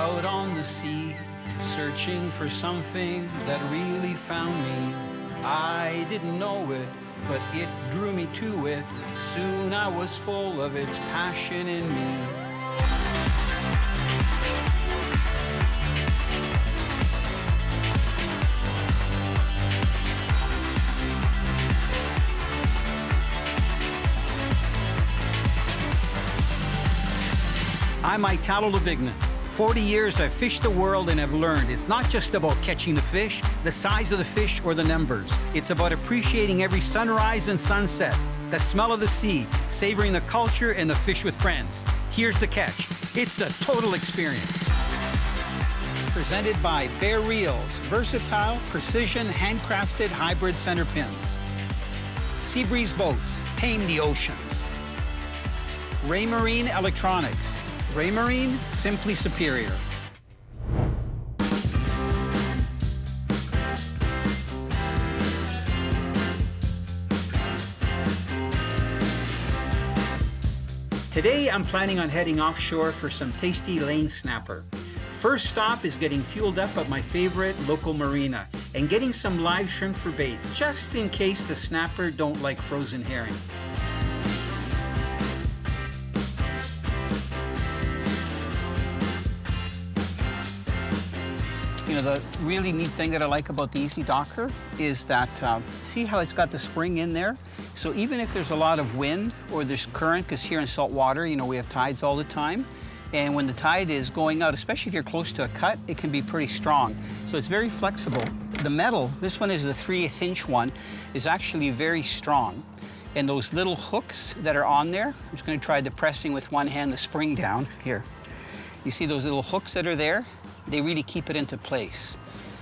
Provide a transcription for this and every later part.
out on the sea, searching for something that really found me. I didn't know it, but it drew me to it. Soon I was full of its passion in me. I'm Italo Labignan. 40 years I've fished the world and have learned it's not just about catching the fish, the size of the fish, or the numbers. It's about appreciating every sunrise and sunset, the smell of the sea, savoring the culture and the fish with friends. Here's the catch. It's the total experience. Presented by Bear Reels, versatile, precision, handcrafted hybrid center pins. Seabreeze boats, tame the oceans. Raymarine Electronics. Raymarine, simply superior. Today I'm planning on heading offshore for some tasty lane snapper. First stop is getting fueled up at my favorite local marina and getting some live shrimp for bait, just in case the snapper don't like frozen herring. You know, the really neat thing that I like about the Easy Docker is that, see how it's got the spring in there? So even if there's a lot of wind or there's current, because here in saltwater, you know, we have tides all the time. And when the tide is going out, especially if you're close to a cut, it can be pretty strong. So it's very flexible. The metal, this one is the 3/8 inch one, is actually very strong. And those little hooks that are on there, I'm just gonna try depressing with one hand the spring down. Here. You see those little hooks that are there? They really keep it into place.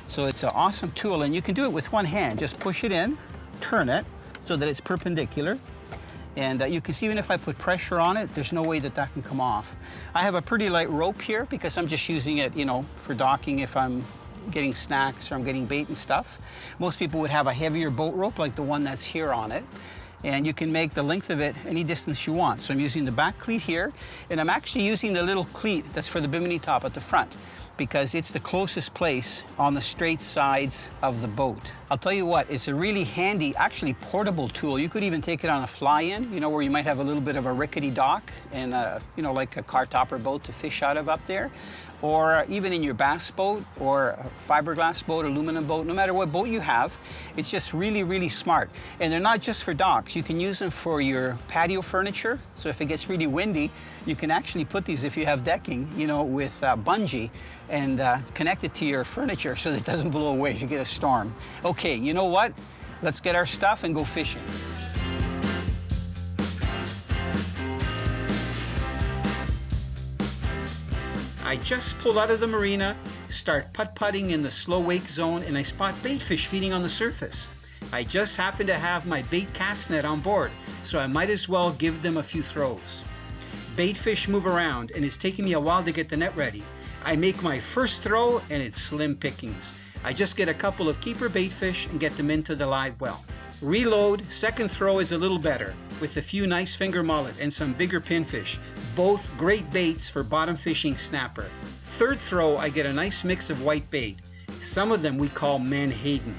So it's an awesome tool, and you can do it with one hand. Just push it in, turn it so that it's perpendicular. And you can see even if I put pressure on it, there's no way that that can come off. I have a pretty light rope here because I'm just using it, you know, for docking if I'm getting snacks or I'm getting bait and stuff. Most people would have a heavier boat rope like the one that's here on it. And you can make the length of it any distance you want. So I'm using the back cleat here, and I'm actually using the little cleat that's for the bimini top at the front, because it's the closest place on the straight sides of the boat. I'll tell you what, it's a really handy, actually portable tool. You could even take it on a fly-in, you know, where you might have a little bit of a rickety dock and, you know, like a car topper boat to fish out of up there. Or even in your bass boat or a fiberglass boat, aluminum boat, no matter what boat you have, it's just really, really smart. And they're not just for docks. You can use them for your patio furniture. So if it gets really windy, you can actually put these, if you have decking, you know, with bungee and connect it to your furniture so that it doesn't blow away if you get a storm. Okay, you know what? Let's get our stuff and go fishing. I just pull out of the marina, start putt-putting in the slow wake zone, and I spot bait fish feeding on the surface. I just happen to have my bait cast net on board, so I might as well give them a few throws. Bait fish move around, and it's taking me a while to get the net ready. I make my first throw, and it's slim pickings. I just get a couple of keeper bait fish and get them into the live well. Reload, second throw is a little better, with a few nice finger mullet and some bigger pinfish, both great baits for bottom fishing snapper. Third throw, I get a nice mix of white bait. Some of them we call Menhaden.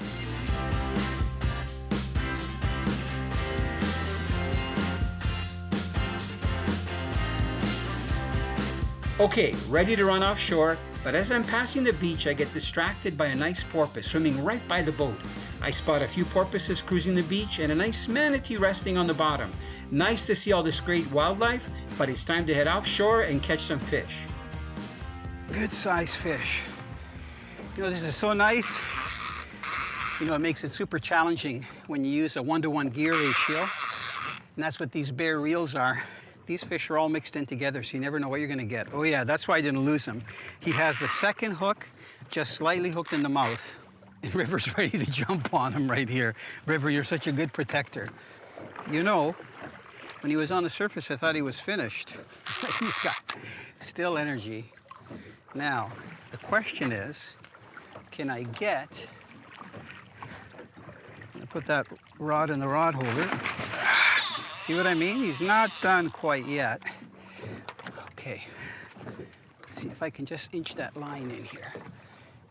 Okay, ready to run offshore, but as I'm passing the beach, I get distracted by a nice porpoise swimming right by the boat. I spot a few porpoises cruising the beach and a nice manatee resting on the bottom. Nice to see all this great wildlife, but it's time to head offshore and catch some fish. Good size fish. You know, this is so nice. You know, it makes it super challenging when you use a 1-to-1 gear ratio. And that's what these Bear Reels are. These fish are all mixed in together, so you never know what you're gonna get. Oh yeah, that's why I didn't lose him. He has the second hook just slightly hooked in the mouth. And River's ready to jump on him right here. River, you're such a good protector. You know, when he was on the surface, I thought he was finished. He's got still energy. Now, the question is, can I get, I'm gonna put that rod in the rod holder. See what I mean? He's not done quite yet. Okay, See if I can just inch that line in here.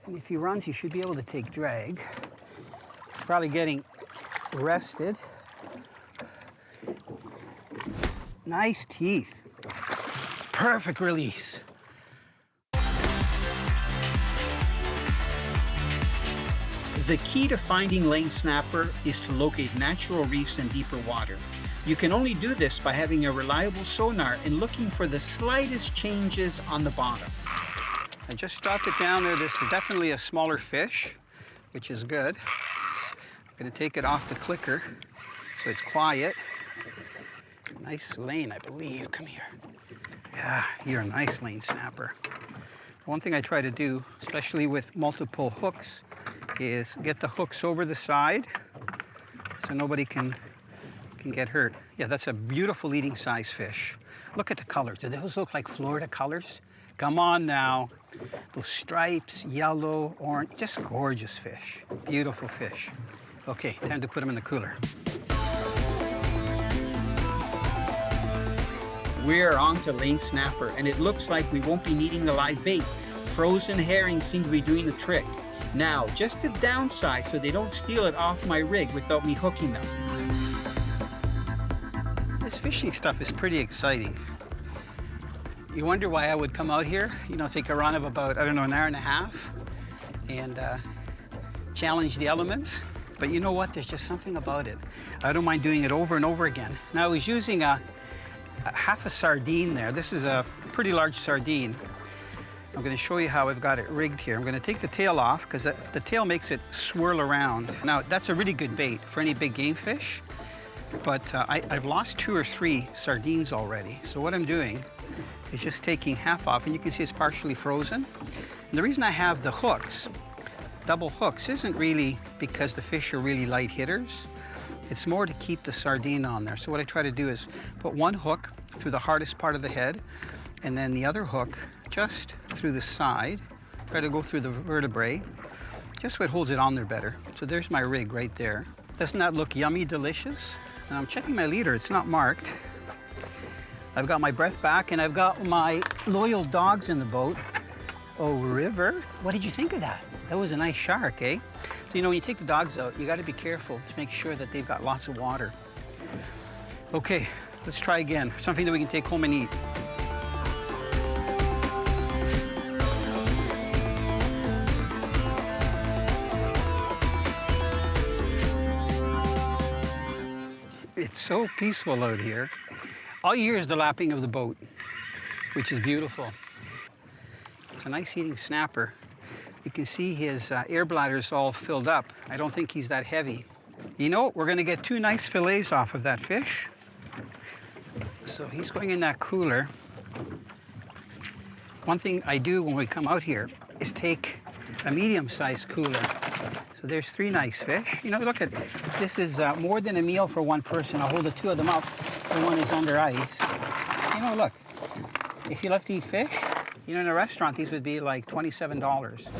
And if he runs, he should be able to take drag. He's probably getting rested. Nice teeth. Perfect release. The key to finding lane snapper is to locate natural reefs in deeper water. You can only do this by having a reliable sonar and looking for the slightest changes on the bottom. I just dropped it down there. This is definitely a smaller fish, which is good. I'm going to take it off the clicker so it's quiet. Nice lane, I believe. Come here. Yeah, you're a nice lane snapper. One thing I try to do, especially with multiple hooks, is get the hooks over the side so nobody can get hurt. Yeah, that's a beautiful eating size fish. Look at the colors. Do those look like Florida colors? Come on now. Those stripes, yellow, orange, just gorgeous fish. Beautiful fish. Okay, time to put them in the cooler. We're on to lane snapper, and it looks like we won't be needing the live bait. Frozen herring seem to be doing the trick. Now, just the downside so they don't steal it off my rig without me hooking them. This fishing stuff is pretty exciting. You wonder why I would come out here, take a run of about, I don't know, an hour and a half and challenge the elements. But you know what? There's just something about it. I don't mind doing it over and over again. Now, I was using a half a sardine there. This is a pretty large sardine. I'm going to show you how I've got it rigged here. I'm going to take the tail off because the tail makes it swirl around. Now, that's a really good bait for any big game fish. But I've lost 2 or 3 sardines already. So what I'm doing is just taking half off, and you can see it's partially frozen. And the reason I have the hooks, double hooks, isn't really because the fish are really light hitters. It's more to keep the sardine on there. So what I try to do is put one hook through the hardest part of the head, and then the other hook just through the side. Try to go through the vertebrae, just so it holds it on there better. So there's my rig right there. Doesn't that look yummy, delicious? And I'm checking my leader, it's not marked. I've got my breath back and I've got my loyal dogs in the boat. Oh, River, what did you think of that? That was a nice shark, eh? So when you take the dogs out, you gotta be careful to make sure that they've got lots of water. Okay, let's try again. Something that we can take home and eat. It's so peaceful out here. All you hear is the lapping of the boat, which is beautiful. It's a nice eating snapper. You can see his air bladder is all filled up. I don't think he's that heavy. We're gonna get 2 nice fillets off of that fish. So he's going in that cooler. One thing I do when we come out here is take a medium-sized cooler. So there's 3 nice fish. Look at, this is more than a meal for one person. I'll hold the 2 of them up. The one is under ice. Look, if you love to eat fish, in a restaurant, these would be like $27.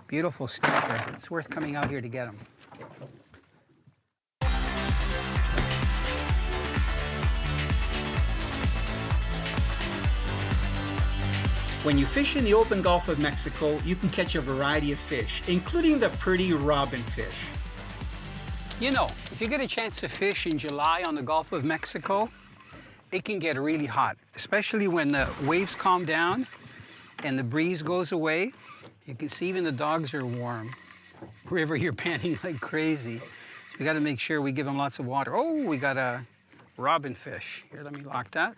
Beautiful snapper. It's worth coming out here to get them. When you fish in the open Gulf of Mexico, you can catch a variety of fish, including the pretty robin fish. If you get a chance to fish in July on the Gulf of Mexico, it can get really hot, especially when the waves calm down and the breeze goes away. You can see even the dogs are warm. River, you're panting like crazy. So we got to make sure we give them lots of water. Oh, we got a robin fish. Here, let me lock that.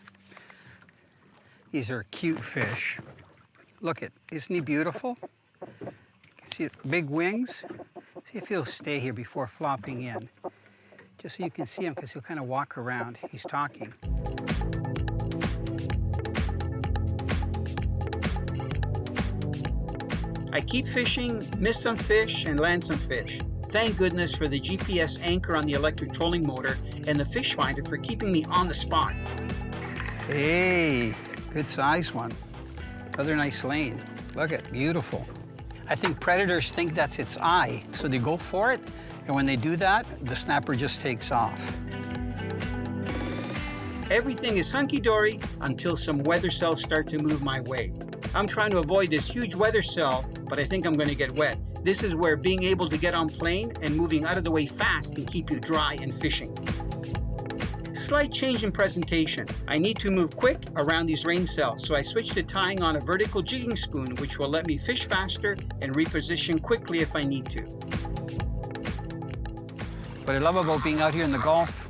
These are cute fish. Look isn't he beautiful? You can see it, big wings. See if he'll stay here before flopping in. Just so you can see him, because he'll kind of walk around. He's talking. I keep fishing, miss some fish, and land some fish. Thank goodness for the GPS anchor on the electric trolling motor and the fish finder for keeping me on the spot. Hey, good size one. Another nice lane. Look at, beautiful. I think predators think that's its eye, so they go for it, and when they do that, the snapper just takes off. Everything is hunky-dory until some weather cells start to move my way. I'm trying to avoid this huge weather cell, but I think I'm going to get wet. This is where being able to get on plane and moving out of the way fast can keep you dry and fishing. Slight change in presentation. I need to move quick around these rain cells, so I switched to tying on a vertical jigging spoon, which will let me fish faster and reposition quickly if I need to. What I love about being out here in the Gulf,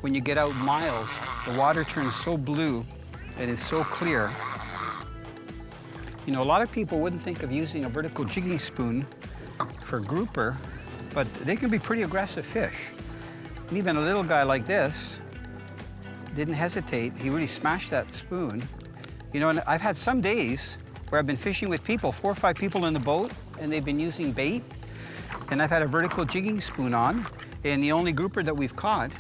when you get out miles, the water turns so blue and it's so clear. You know, a lot of people wouldn't think of using a vertical jigging spoon for grouper, but they can be pretty aggressive fish. And even a little guy like this didn't hesitate. He really smashed that spoon. You know, and I've had some days where I've been fishing with people, 4 or 5 people in the boat, and they've been using bait. And I've had a vertical jigging spoon on, and the only grouper that we've caught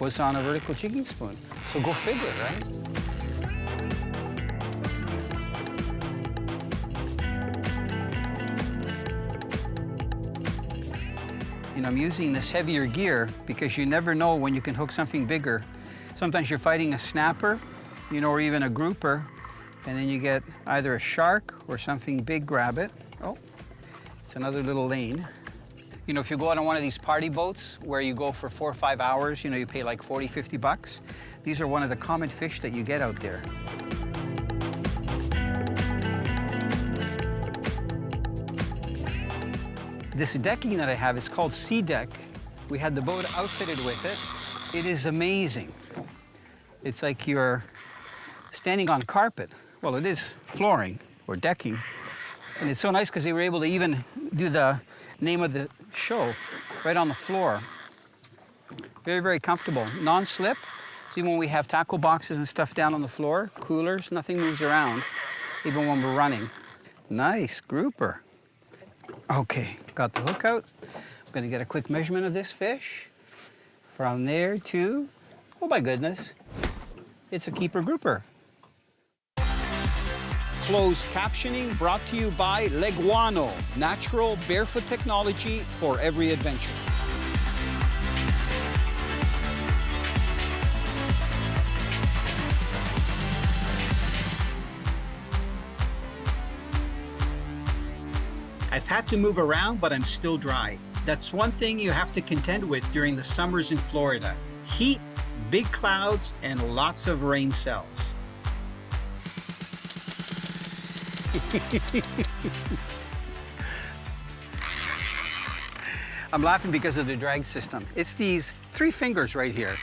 was on a vertical jigging spoon. So go figure, right? You know, I'm using this heavier gear because you never know when you can hook something bigger. Sometimes you're fighting a snapper, you know, or even a grouper, and then you get either a shark or something big grab it. Oh, it's another little lane. You know, if you go out on one of these party boats where you go for 4 or 5 hours, you know, you pay like 40, 50 bucks. These are one of the common fish that you get out there. This decking that I have is called Sea Deck. We had the boat outfitted with it. It is amazing. It's like you're standing on carpet. Well, it is flooring or decking. And it's so nice because they were able to even do the name of the show right on the floor. Very, very comfortable. Non-slip. See, when we have tackle boxes and stuff down on the floor, coolers, nothing moves around, even when we're running. Nice grouper. Okay, got the hook out. I'm gonna get a quick measurement of this fish. From there to, oh my goodness, it's a keeper grouper. Closed captioning brought to you by Leguano, natural barefoot technology for every adventure. I've had to move around, but I'm still dry. That's one thing you have to contend with during the summers in Florida. Heat, big clouds, and lots of rain cells. I'm laughing because of the drag system. It's these 3 fingers right here.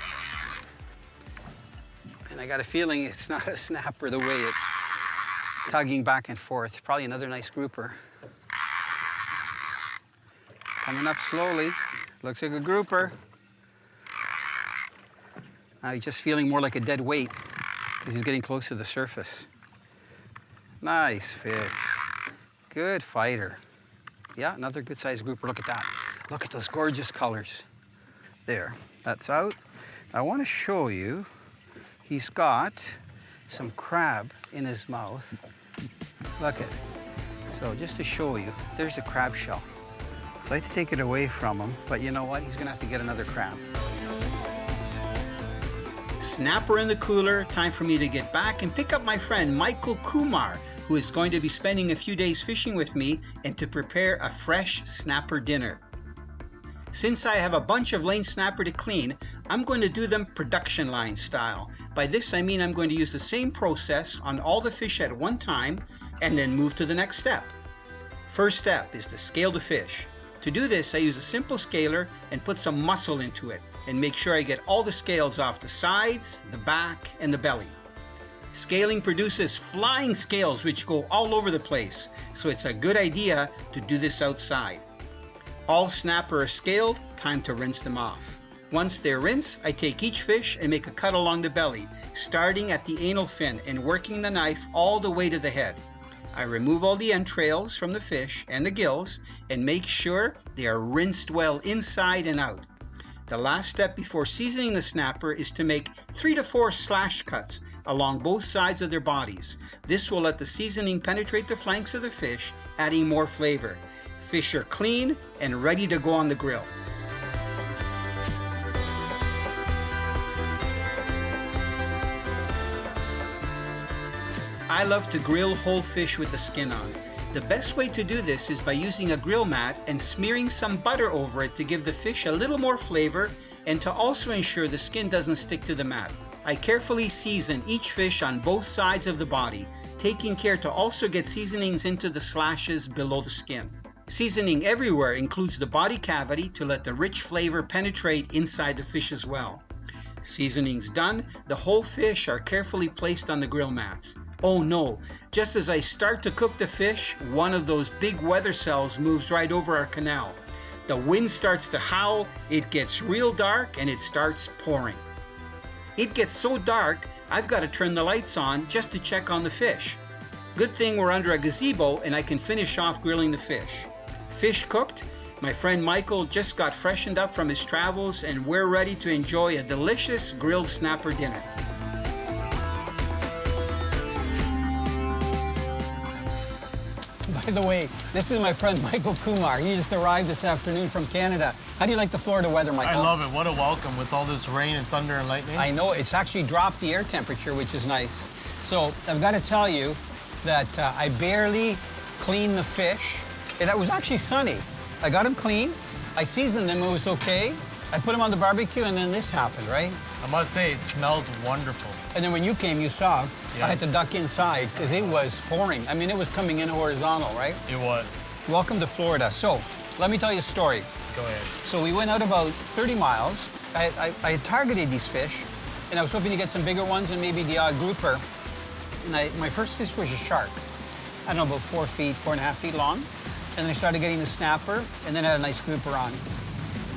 And I got a feeling it's not a snapper the way it's tugging back and forth. Probably another nice grouper. Coming up slowly. Looks like a grouper. Now he's just feeling more like a dead weight because he's getting close to the surface. Nice fish. Good fighter. Yeah, another good sized grouper. Look at that. Look at those gorgeous colors. There, that's out. I want to show you, he's got some crab in his mouth. Look at it. So just to show you, there's the crab shell. I'd like to take it away from him, but you know what? He's gonna have to get another crab. Snapper in the cooler, time for me to get back and pick up my friend Michael Kumar, who is going to be spending a few days fishing with me and to prepare a fresh snapper dinner. Since I have a bunch of lane snapper to clean, I'm going to do them production line style. By this I mean I'm going to use the same process on all the fish at one time and then move to the next step. First step is to scale the fish. To do this, I use a simple scaler and put some muscle into it and make sure I get all the scales off the sides, the back, and the belly. Scaling produces flying scales which go all over the place, so it's a good idea to do this outside. All snapper are scaled, time to rinse them off. Once they're rinsed, I take each fish and make a cut along the belly, starting at the anal fin and working the knife all the way to the head. I remove all the entrails from the fish and the gills and make sure they are rinsed well inside and out. The last step before seasoning the snapper is to make 3 to 4 slash cuts along both sides of their bodies. This will let the seasoning penetrate the flanks of the fish, adding more flavor. Fish are clean and ready to go on the grill. I love to grill whole fish with the skin on. The best way to do this is by using a grill mat and smearing some butter over it to give the fish a little more flavor and to also ensure the skin doesn't stick to the mat. I carefully season each fish on both sides of the body, taking care to also get seasonings into the slashes below the skin. Seasoning everywhere includes the body cavity to let the rich flavor penetrate inside the fish as well. Seasonings done, the whole fish are carefully placed on the grill mats. Oh no, just as I start to cook the fish, one of those big weather cells moves right over our canal. The wind starts to howl, it gets real dark, and it starts pouring. It gets so dark, I've got to turn the lights on just to check on the fish. Good thing we're under a gazebo and I can finish off grilling the fish. Fish cooked, my friend Michael just got freshened up from his travels and we're ready to enjoy a delicious grilled snapper dinner. By the way, this is my friend Michael Kumar. He just arrived this afternoon from Canada. How do you like the Florida weather, Michael? I love it. What a welcome with all this rain and thunder and lightning. I know. It's actually dropped the air temperature, which is nice. So I've got to tell you that I barely cleaned the fish. And it was actually sunny. I got them clean. I seasoned them. It was okay. I put them on the barbecue, and then this happened, right? I must say, it smells wonderful. And then when you came, you saw, yes. I had to duck inside because it was pouring. I mean, it was coming in horizontal, right? It was. Welcome to Florida. So, let me tell you a story. Go ahead. So we went out about 30 miles. I had targeted these fish, and I was hoping to get some bigger ones and maybe the odd grouper. And my first fish was a shark. I don't know, about 4 feet, 4.5 feet long. And then I started getting the snapper, and then I had a nice grouper on.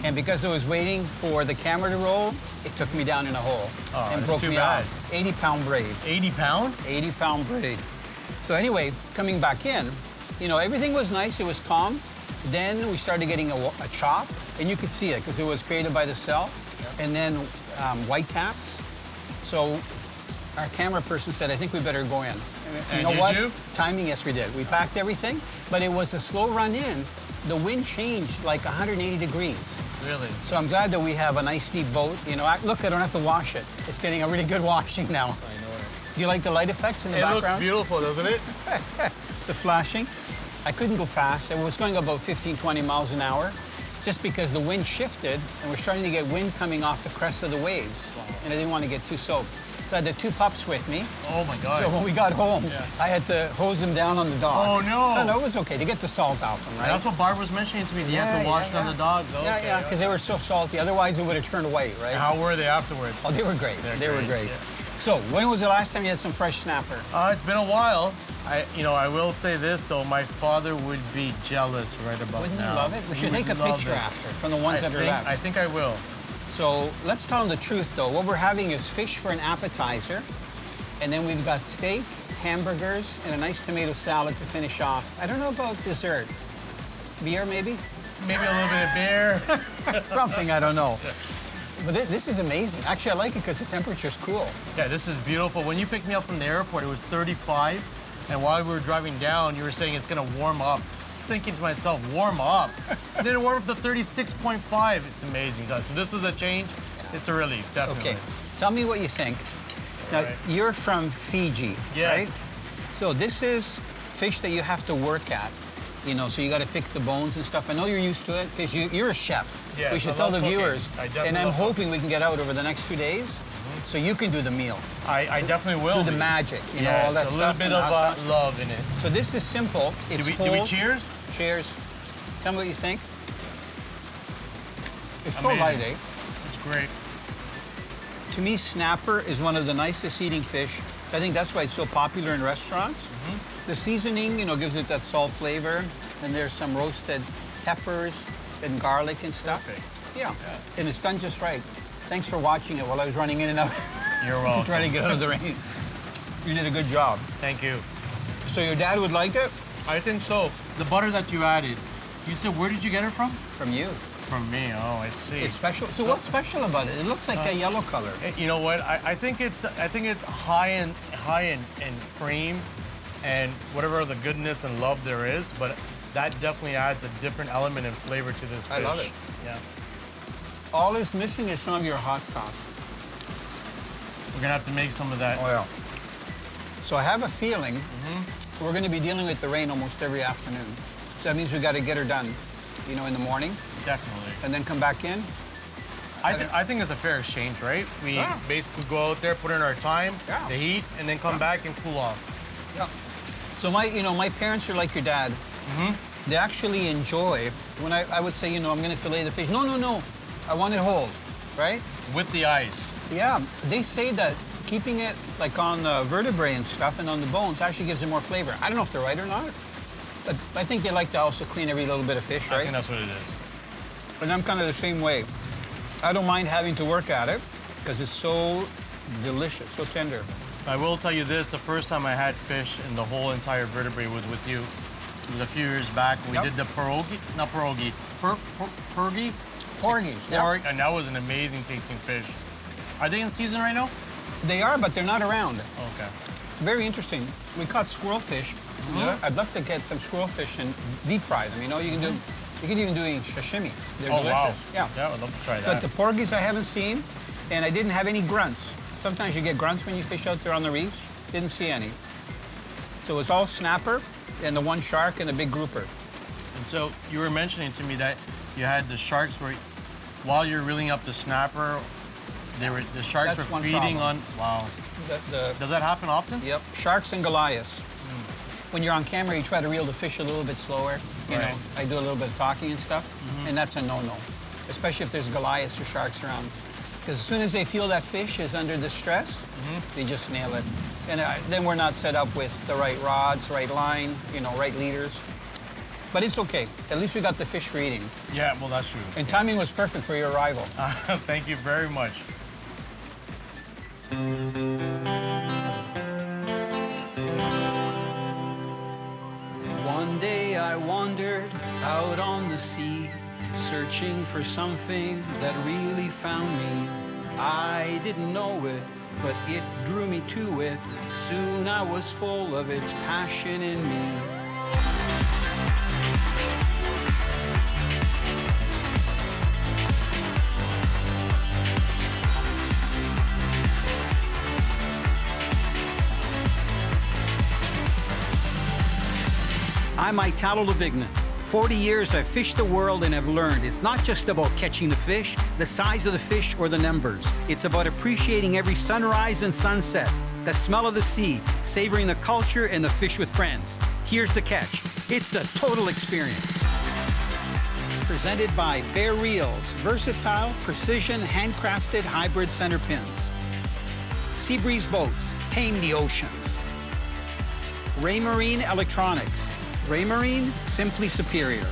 And because I was waiting for the camera to roll, it took me down in a hole and broke me off. 80-pound braid. 80 pound? 80-pound braid. So anyway, coming back in, you know, everything was nice, it was calm. Then we started getting a chop, and you could see it because it was created by the cell. Yep. And then white caps. So our camera person said, I think we better go in. And you know what? You? Timing, yes, we did. We packed everything, but it was a slow run in. The wind changed like 180 degrees. Really? So I'm glad that we have a nice deep boat. You know, look, I don't have to wash it. It's getting a really good washing now. I know it. Do you like the light effects in the background? It looks beautiful, doesn't it? The flashing. I couldn't go fast. I was going about 15, 20 miles an hour just because the wind shifted and we're starting to get wind coming off the crest of the waves. Wow. And I didn't want to get too soaked. So I had the 2 pups with me. Oh my God. So when we got home, I had to hose them down on the dog. Oh no. No, it was okay to get the salt out them, right? That's what Barb was mentioning to me. You have to wash down the dog. Okay, yeah, because they were so salty. Otherwise, it would have turned white, right? And how were they afterwards? Oh, they were great. They were great. Yeah. So when was the last time you had some fresh snapper? It's been a while. I will say this though, my father would be jealous right about now. Wouldn't you love it? We should take a picture after from the ones that are left. I think I will. So let's tell them the truth though. What we're having is fish for an appetizer. And then we've got steak, hamburgers, and a nice tomato salad to finish off. I don't know about dessert. Beer, maybe? Maybe a little bit of beer. Something, I don't know. But this is amazing. Actually, I like it because the temperature's cool. Yeah, this is beautiful. When you picked me up from the airport, it was 35. And while we were driving down, you were saying it's going to warm up. I was thinking to myself, warm up? And then it warmed up to 36.5. It's amazing. So this is a change. It's a relief, definitely. Okay, tell me what you think. Now, you're from Fiji, right? So this is fish that you have to work at, you know, so you got to pick the bones and stuff. I know you're used to it because you're a chef. Yes, we should tell the viewers. And I'm hoping we can get out over the next few days so you can do the meal. I definitely will. Do the magic, you know, all that stuff. A little bit of love in it. So this is simple. It's do we cheers? Cheers. Tell me what you think. It's so light, eh? It's great. To me, snapper is one of the nicest eating fish. I think that's why it's so popular in restaurants. The seasoning, you know, gives it that salt flavor. And there's some roasted peppers and garlic and stuff. Perfect. Yeah. And it's done just right. Thanks for watching it while I was running in and out. You're welcome. To try to get out of the rain. You did a good job. Thank you. So your dad would like it? I think so. The butter that you added, you said, where did you get it from? From you. From me, oh, I see. It's special. So what's special about it? It looks like a yellow color. You know what? I think it's high in cream and whatever the goodness and love there is, but that definitely adds a different element and flavor to this fish. I love it. Yeah. All it's missing is some of your hot sauce. We're gonna have to make some of that. Oh yeah. So I have a feeling we're going to be dealing with the rain almost every afternoon. So that means we got to get her done, you know, in the morning. Definitely. And then come back in. I think it's a fair exchange, right? We basically go out there, put in our time, the heat, and then come back and cool off. Yeah. So my parents are like your dad. They actually enjoy when I would say, I'm going to fillet the fish. No, I want it whole, right? With the ice. Yeah, they say that keeping it like on the vertebrae and stuff and on the bones actually gives it more flavor. I don't know if they're right or not, but I think they like to also clean every little bit of fish, right? I think that's what it is. And I'm kind of the same way. I don't mind having to work at it because it's so delicious, so tender. I will tell you this, the first time I had fish and the whole entire vertebrae was with you. It was a few years back. We did the porgy, and that was an amazing tasting fish. Are they in season right now? They are, but they're not around. Okay. Very interesting. We caught squirrelfish. I'd love to get some squirrelfish and deep fry them. You can do. You can even do it in sashimi. They're delicious. Wow. Yeah, I'd love to try that. But the porgies I haven't seen, and I didn't have any grunts. Sometimes you get grunts when you fish out there on the reefs. Didn't see any. So it was all snapper and the one shark and the big grouper. And so you were mentioning to me that you had the sharks where, while you're reeling up the snapper, the sharks That's were feeding problem. on. Wow. Does that happen often? Yep. Sharks and Goliaths. When you're on camera, you try to reel the fish a little bit slower. You know, I do a little bit of talking and stuff, and that's a no-no, especially if there's Goliaths or sharks around. Because as soon as they feel that fish is under distress, they just nail it. And then we're not set up with the right rods, right line, right leaders. But it's okay. At least we got the fish for eating. Yeah, well, that's true. And timing was perfect for your arrival. Thank you very much. One day I wandered out on the sea, searching for something that really found me. I didn't know it, but it drew me to it. Soon I was full of its passion in me. I'm Italo Labignan. 40 years I've fished the world and have learned it's not just about catching the fish, the size of the fish, or the numbers. It's about appreciating every sunrise and sunset, the smell of the sea, savoring the culture and the fish with friends. Here's the catch. It's the total experience. Presented by Bear Reels, versatile, precision, handcrafted hybrid center pins. Seabreeze Boats, tame the oceans. Raymarine Electronics. Raymarine, simply superior.